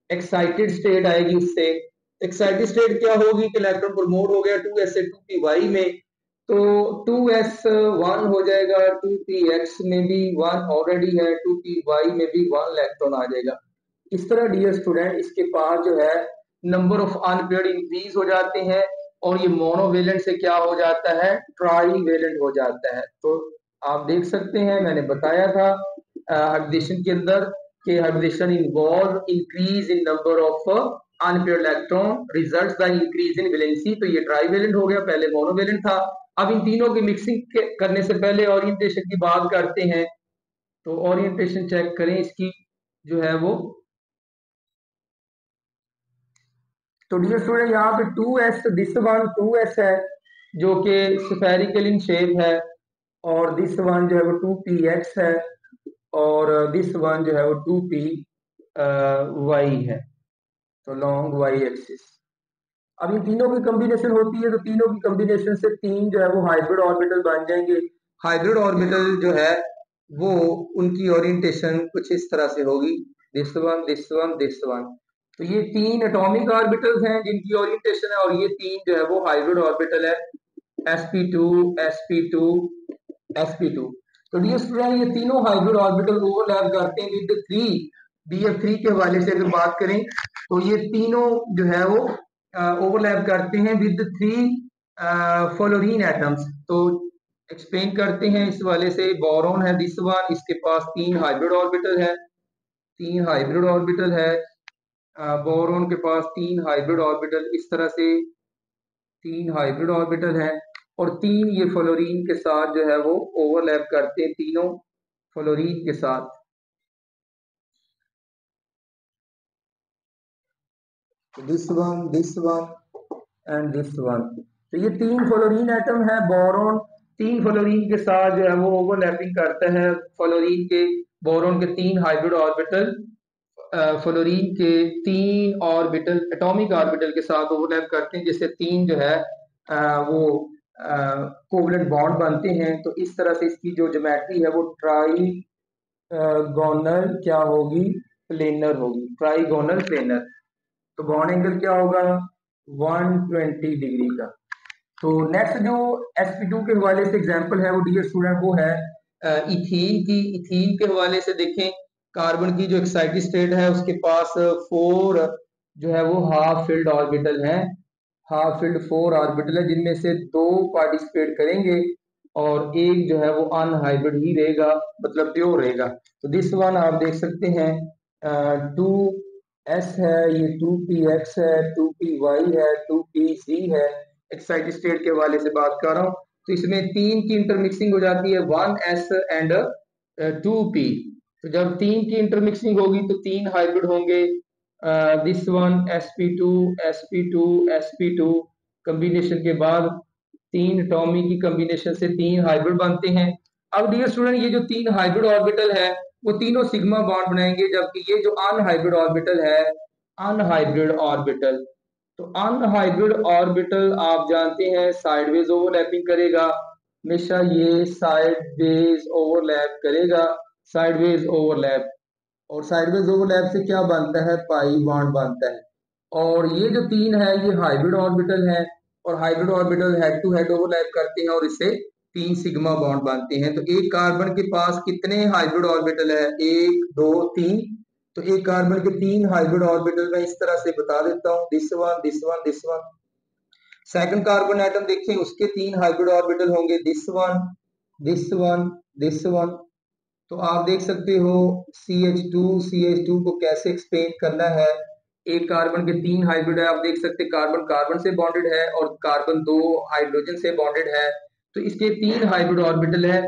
S1: एक्साइटेड स्टेट आएगी उससे, एक्साइटेड स्टेट क्या होगी कि इलेक्ट्रॉन प्रमोट हो गया 2s से 2p में, तो 2s1 हो जाएगा, 2px में भी 1 ऑलरेडी है, 2py में भी 1 इलेक्ट्रॉन आ जाएगा। इस तरह डियर स्टूडेंट इसके पास जो है नंबर ऑफ अनपेयर्ड इंक्रीज हो जाते हैं और ये मोनोवेलेंट से क्या हो जाता है, ट्राईवेलेंट हो जाता है। तो आप देख सकते हैं मैंने बताया था हाइब्रिडेशन के अंदर कि hybridization involve increase in number of unpaired electron results the increase in valency. तो ये ट्राईवेलेंट हो गया, पहले मोनोवेलेंट था। अब इन तीनों की मिक्सिंग करने से पहले ओरिएंटेशन की बात करते हैं। तो ओरिएंटेशन चेक करें इसकी जो है वो। तो डियर स्टूडेंट यहाँ पे 2s, दिस वन 2s है जो कि स्फेरिकल इन शेप है, और दिस वन जो है वो 2px है, और दिस वन जो है वो 2py है, तो लॉन्ग y एक्सिस। अब इन तीनों की कॉम्बिनेशन होती है तो तीनों की कॉम्बिनेशन से तीन जो है वो हाइब्रिड ऑर्बिटल बन जाएंगे। हाइब्रिड ऑर्बिटल जो है वो उनकी ओरिएंटेशन कुछ इस तरह से होगी, this one this one this one. तो ये तीन एटॉमिक ऑर्बिटल्स हैं जिनकी ओरिएंटेशन है, और ये तीन जो है वो हाइब्रिड ऑर्बिटल है, sp2 sp2 sp2। तो डियर स्टूडेंट ये तीनों हाइब्रिड ऑर्बिटल ओवरलैप करते हैं विद 3 df3 के हवाले से अगर बात करें तो ये तीनों जो है वो ओवरलैप करते हैं विद 3 फ्लोरीन एटम्स। तो एक्सप्लेन करते हैं इस वाले से। बोरॉन है दिस वन, इसके पास 3 हाइब्रिड ऑर्बिटल है, 3 हाइब्रिड ऑर्बिटल है। बोरॉन के पास 3 हाइब्रिड ऑर्बिटल, इस तरह से 3 हाइब्रिड ऑर्बिटल है, और 3 ये फ्लोरीन के साथ जो है वो ओवरलैप करते हैं, तीनों फ्लोरीन के साथ। This one and this one. तो ये 3 फ्लोरीन एटम है बोरॉन, 3 फ्लोरीन के साथ जो है वो ओवरलैपिंग करता है। फ्लोरीन के बोरॉन के 3 हाइब्रिड ऑर्बिटल फ्लोरीन के 3 ऑर्बिटल एटॉमिक ऑर्बिटल के साथ ओवरलैप करते हैं, जिससे 3 जो है वो कोवलेंट बॉन्ड बनते हैं। तो इस तरह से इसकी जो ज्योमेट्री है वो ट्राईगोनल क्या होगी, प्लेनर होगी, ट्राईगोनल प्लेनर। तो बॉन्ड एंगल क्या होगा, 120 डिग्री का। तो नेक्स्ट जो sp2 के हवाले से एग्जांपल है वो डियर स्टूडेंट वो है इथीन की। इथीन के हवाले से देखें, कार्बन की जो एक्साइटेड स्टेट है उसके पास 4 जो है वो हाफ फिल्ड ऑर्बिटल हैं, हाफ फिल्ड 4 ऑर्बिटल है, जिनमें से 2 पार्टिसिपेट करेंगे और एक जो है वो अनहाइब्रिड ही रहेगा, मतलब प्योर रहेगा। तो दिस वन आप देख सकते हैं 2s है, ये 2px है, 2py है, 2pz है। एक्साइटेड स्टेट के हवाले से बात कर रहा हूँ। तो इसमें 3 की इंटरमिक्सिंग हो जाती है, 1s एंड 2p। तो जब 3 की इंटरमिक्सिंग होगी तो 3 हाइब्रिड होंगे, this one sp2 sp2 sp2। Combination के बाद 3 एटॉमिक की कॉम्बिनेशन से 3 हाइब्रिड बनते हैं। अब डियर स्टूडेंट ये जो 3 हाइब्रिड ऑर्बिटल है वो तीनों सिग्मा बॉन्ड बनाएंगे, जबकि ये जो अनहाइब्रिड ऑर्बिटल है, अनहाइब्रिड ऑर्बिटल, तो अनहाइब्रिड ऑर्बिटल आप जानते हैं साइडवेज ओवरलैपिंग करेगा, हमेशा ये साइडवेज ओवरलैप करेगा, साइडवेज ओवरलैप। और साइडवेज ओवरलैप से क्या बनता है, पाई बॉन्ड बनता है। और ये जो 3 है ये हाइब्रिड ऑर्बिटल है, और hybrid orbital head to head overlap करते हैं और इससे 3 सिग्मा बॉन्ड बनते हैं। तो एक कार्बन के पास कितने हाइब्रिड ऑर्बिटल है, 1 2 3। तो एक कार्बन के 3 हाइब्रिड ऑर्बिटल मैं इस तरह से बता देता हूँ, this one this one this one. Second carbon atom देखें, उसके 3 हाइब्रिड ऑर्बिटल होंगे, this one this one this one. तो आप देख सकते हो CH2 को कैसे एक्सप्लेन करना है। एक कार्बन के 3 हाइब्रिड है, आप देख सकते हैं कार्बन कार्बन से बॉन्डेड है और कार्बन 2 हाइड्रोजन से बॉन्डेड है। तो इसके 3 हाइब्रिड ऑर्बिटल है,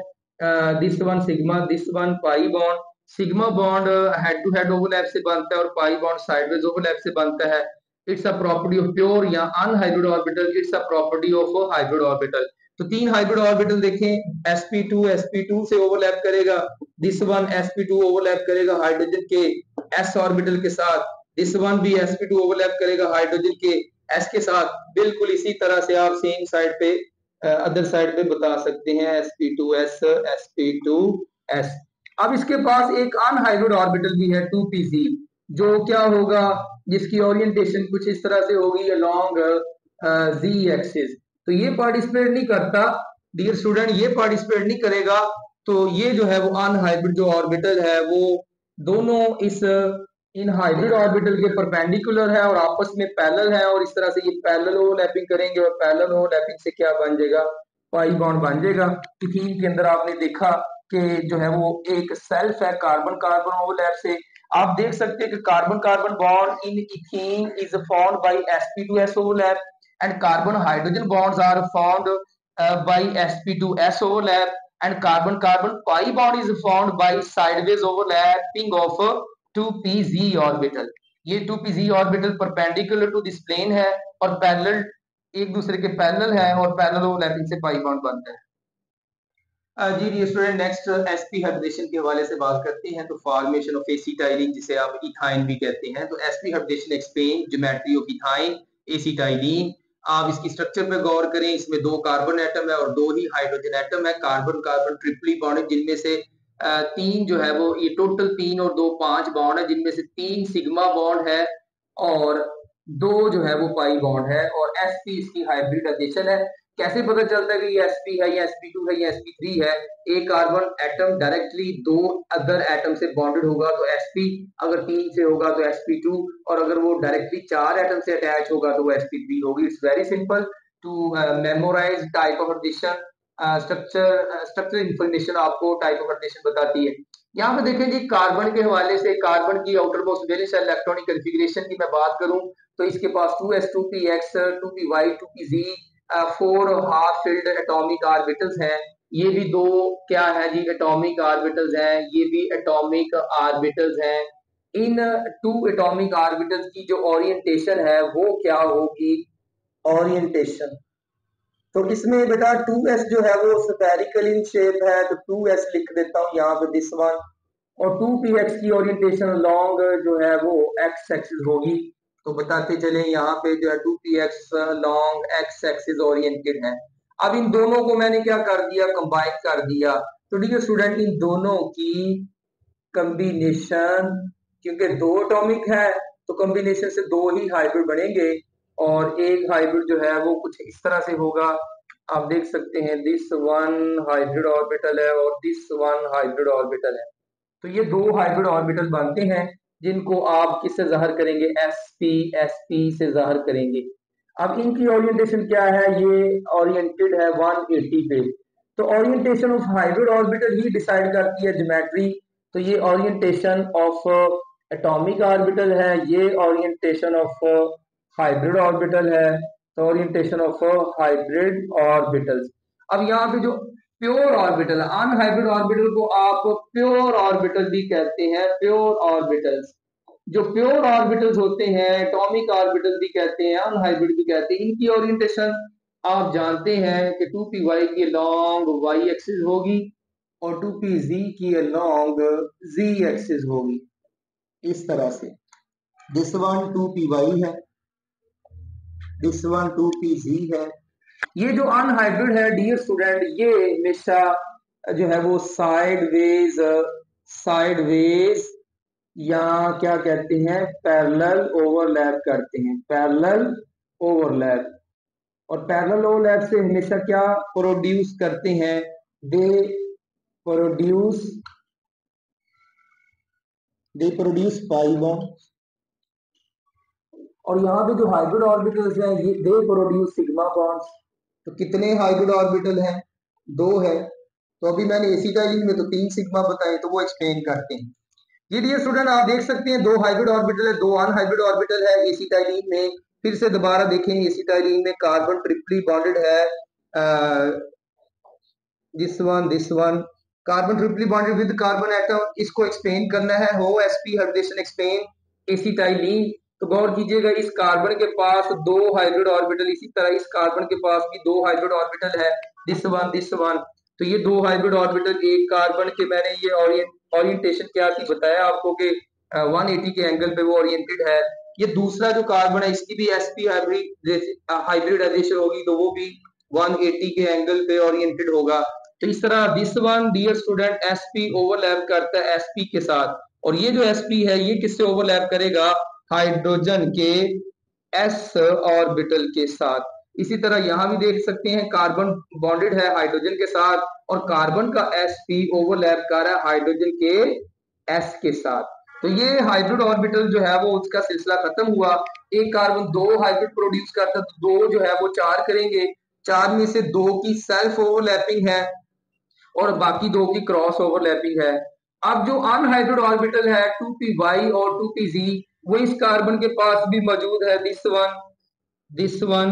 S1: this one sigma, this one pi bond. Sigma bond head to head overlap से बनता है और पाई बॉन्ड साइडवेज ओवरलैप से बनता है। It's a property of pure या unhybrid orbital, it's a property of hybrid orbital. तो 3 हाइब्रिड ऑर्बिटल देखें, sp2 से ओवरलैप करेगा, दिस वन sp2 ओवरलैप करेगा हाइड्रोजन के s ऑर्बिटल के साथ, दिस वन भी sp2 ओवरलैप करेगा हाइड्रोजन के s के साथ। बिल्कुल इसी तरह से आप सेम साइड पे अदर साइड पे बता सकते हैं sp2s sp2s। अब इसके पास एक अनहाइब्रिड ऑर्बिटल भी है 2pz, जो क्या होगा, जिसकी ओरिएंटेशन कुछ इस तरह से होगी अलोंग जी एक्सिस। तो ये पार्टिसिपेट नहीं करता डियर स्टूडेंट, ये पार्टिसिपेट नहीं करेगा। तो ये जो है वो अनहाइब्रिड जो ऑर्बिटल है वो दोनों इस इन हाइब्रिड ऑर्बिटल के परपेंडिकुलर है और आपस में पैरेलल है, और इस तरह से ये पैरेलल ओवरलैपिंग करेंगे और पैरेलल ओवरलैपिंग से क्या बन जाएगा, पाई बॉन्ड बन जाएगा। इथीन के अंदर आपने देखा कि जो है वो एक सेल्फ है कार्बन कार्बन ओवरलैप से। आप देख सकते हैं कि carbon carbon bond in ethene is formed by sp2s overlap and carbon hydrogen bonds are formed by sp2s overlap and carbon carbon pi bond is formed by sideways overlapping of 2pz orbital। ये 2pz orbital perpendicular to this plane है और parallel एक दूसरे के parallel है और parallel overlapping से पाई bond बनता है। जी dear student, next sp hybridization के हवाले से बात करते हैं। तो फॉर्मेशन ऑफ एसिटाइलिन जिसे आप इथाइन भी कहते हैं, तो sp hybridization explain geometry of ethyne acetylene. आप इसकी स्ट्रक्चर पे गौर करें, इसमें 2 कार्बन एटम है और 2 ही हाइड्रोजन एटम है। कार्बन कार्बन ट्रिपली बॉन्ड जिनमें से 3 जो है वो ये टोटल 3 और 2 5 बॉन्ड है, जिनमें से 3 सिग्मा बॉन्ड है और 2 जो है वो पाई बॉन्ड है और sp इसकी हाइब्रिडाइजेशन है। कैसे पता चलता है कि ये sp है या sp2 है या sp3 है? एक carbon atom directly 2 other atom से बॉन्डेड होगा तो sp, अगर 3 से होगा तो sp2, और अगर वो डायरेक्टली 4 एटम से अटैच होगा तो वो sp3 होगी। It's very simple to memorize type of addition. Structure information आपको टाइप ऑफ एडिशन बताती है। यहाँ पे देखें जी, कार्बन के हवाले से कार्बन की outer most valence electronic configuration की मैं बात करूं तो इसके पास 2s 2px 2py 2pz 4 half filled atomic orbitals हैं। ये भी 2 क्या है जी, एटॉमिक ऑर्बिटल्स हैं, ये भी एटॉमिक ऑर्बिटल्स हैं। इन 2 एटॉमिक ऑर्बिटल्स की जो ओरिएंटेशन है वो क्या होगी, ओरिएंटेशन। तो इसमें बेटा 2s जो है वो स्फेरिकल इन शेप है, तो 2s लिख देता हूँ यहाँ पे दिस वन, और 2px की ओरिएंटेशन लॉन्ग जो है वो x एक्सिस होगी। तो बताते चले यहाँ पे जो है 2px long x axis oriented है। अब इन दोनों को मैंने क्या कर दिया, कंबाइन कर दिया। तो डियर स्टूडेंट, इन दोनों की कॉम्बिनेशन, क्योंकि 2 एटॉमिक है तो कॉम्बिनेशन से 2 ही हाइब्रिड बनेंगे और एक हाइब्रिड जो है वो कुछ इस तरह से होगा। आप देख सकते हैं दिस वन हाइब्रिड ऑर्बिटल है और दिस वन हाइब्रिड ऑर्बिटल है। तो ये 2 हाइब्रिड ऑर्बिटल बनते हैं जिनको आप किससे जाहिर करेंगे, sp से जाहिर करेंगे। अब इनकी ओरिएंटेशन क्या है, ये ओरिएंटेड है 180 पे। तो orientation of hybrid orbital he decide करती है ज्योमेट्री। तो ये ओरिएंटेशन ऑफ एटॉमिक ऑर्बिटल है, ये ओरिएंटेशन ऑफ हाइब्रिड ऑर्बिटल है, तो ओरिएंटेशन ऑफ हाइब्रिड ऑर्बिटल्स। अब यहाँ पे जो प्योर ऑर्बिटल है, अनहाइब्रिड ऑर्बिटल को आप प्योर ऑर्बिटल भी कहते हैं, प्योर ऑर्बिटल्स। जो प्योर ऑर्बिटल्स होते हैं एटॉमिक ऑर्बिटल भी कहते हैं, अनहाइब्रिड भी कहते हैं। इनकी ओरिएंटेशन आप जानते हैं कि 2py की लॉन्ग y एक्सिस होगी और 2pz की लॉन्ग z एक्सिस होगी, इस तरह से। दिस वन 2py है, दिस वन 2pz है। ये जो अनहाइब्रिड है डियर स्टूडेंट, ये हमेशा जो है वो साइडवेज या क्या कहते हैं, पैरेलल ओवरलैप करते हैं, पैरेलल ओवरलैप। और पैरेलल ओवरलैप से हमेशा क्या प्रोड्यूस करते हैं, दे प्रोड्यूस पाई बॉन्ड। और यहाँ पे जो हाइब्रिड ऑर्बिटल्स हैं ये दे प्रोड्यूस सिग्मा बॉन्ड्स। तो कितने हाइब्रिड ऑर्बिटल हैं, 2 है। तो अभी मैंने एसिटाइलिन में तो 3 सिग्मा बताए, तो वो एक्सप्लेन करते हैं। ये डियर स्टूडेंट आप देख सकते हैं 2 हाइब्रिड ऑर्बिटल है, 2 अनहाइब्रिड ऑर्बिटल है एसिटाइलिन में। फिर से दोबारा देखें, एसिटाइलिन में कार्बन ट्रिपली बॉन्डेड है, this one carbon triply bonded with carbon atom. इसको एक्सप्लेन करना है, हो sp हाइब्रिडेशन एक्सप्लेन एसिटाइलिन। तो गौर कीजिएगा, इस कार्बन के पास 2 हाइब्रिड ऑर्बिटल, इसी तरह इस कार्बन के पास भी 2 हाइब्रिड ऑर्बिटल है, दिस वन। तो ये 2 हाइब्रिड ऑर्बिटल एक कार्बन के, मैंने ये ओरिएंटेशन क्या थी बताया आपको कि 180 के एंगल पे वो ओरिएंटेड है। ये दूसरा जो कार्बन है इसकी भी sp हाइब्रिडाइजेशन होगी तो वो भी 180 के एंगल पे ओरिएंटेड होगा। तो इस तरह this one dear student sp overlap करता है sp के साथ, और ये जो sp है ये किससे ओवरलैप करेगा, हाइड्रोजन के s ऑर्बिटल के साथ। इसी तरह यहां भी देख सकते हैं कार्बन बॉन्डेड है हाइड्रोजन के साथ और कार्बन का sp ओवरलैप कर रहा है हाइड्रोजन के s के साथ। तो ये हाइब्रिड ऑर्बिटल जो है वो उसका सिलसिला खत्म हुआ। एक कार्बन दो हाइब्रिड प्रोड्यूस करता है तो दो जो है वो चार करेंगे, चार में से दो की सेल्फ ओवरलैपिंग है और बाकी दो की क्रॉस ओवरलैपिंग है। अब जो अनहाइब्रिड ऑर्बिटल है 2p और 2pz वो इस कार्बन के पास भी मौजूद है, दिस वन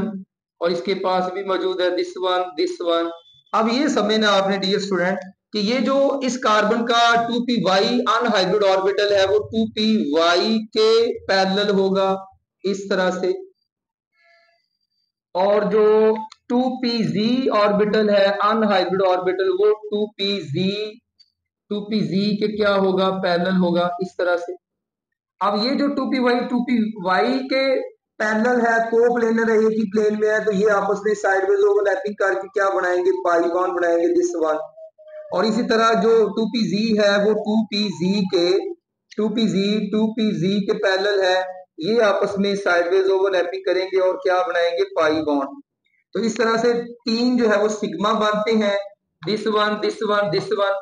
S1: और इसके पास भी मौजूद है दिस वन। अब ये समझना आपने डियर स्टूडेंट कि ये जो इस कार्बन का 2p अनहाइब्रिड ऑर्बिटल है वो 2p के पैरेलल होगा इस तरह से, और जो 2pz ऑर्बिटल है अनहाइब्रिड ऑर्बिटल वो 2pz के क्या होगा, पैरेलल होगा इस तरह से। अब ये जो 2py के पैरेलल है, को प्लेनर है, एक ही प्लेन में है, तो ये आपस में साइडवेज ओवरलैपिंग करके क्या बनाएंगे, पाई बॉन्ड बनाएंगे दिस वन। और इसी तरह जो 2pz है वो 2pz के पैरेलल है, ये आपस में साइडवेज ओवरलैपिंग करेंगे और क्या बनाएंगे, पाई बॉन्ड। तो इस तरह से तीन जो है वो सिग्मा बनते हैं, this one this one this one,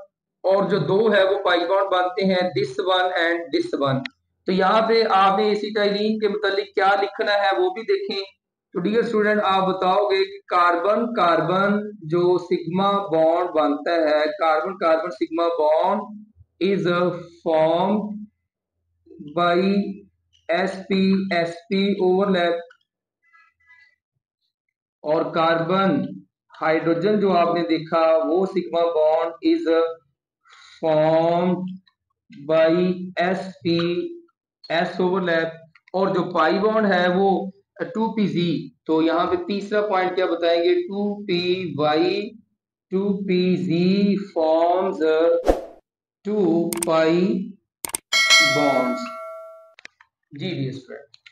S1: और जो दो है वो पाई बॉन्ड बनते हैं this one and this one. तो यहाँ पे आपने एसिटाइलिन के मुतालिक क्या लिखना है वो भी देखें। तो डियर स्टूडेंट आप बताओगे कि कार्बन कार्बन जो सिग्मा बॉन्ड बनता है, carbon carbon sigma bond is form by sp overlap, और कार्बन हाइड्रोजन जो आपने देखा वो sigma bond is form by s overlap, और जो पाई बॉन्ड है वो 2pz। तो यहाँ पे तीसरा पॉइंट क्या बताएंगे, 2pz फॉर्म्स 2 पाई बॉन्ड्स। जी डियर स्टूडेंट।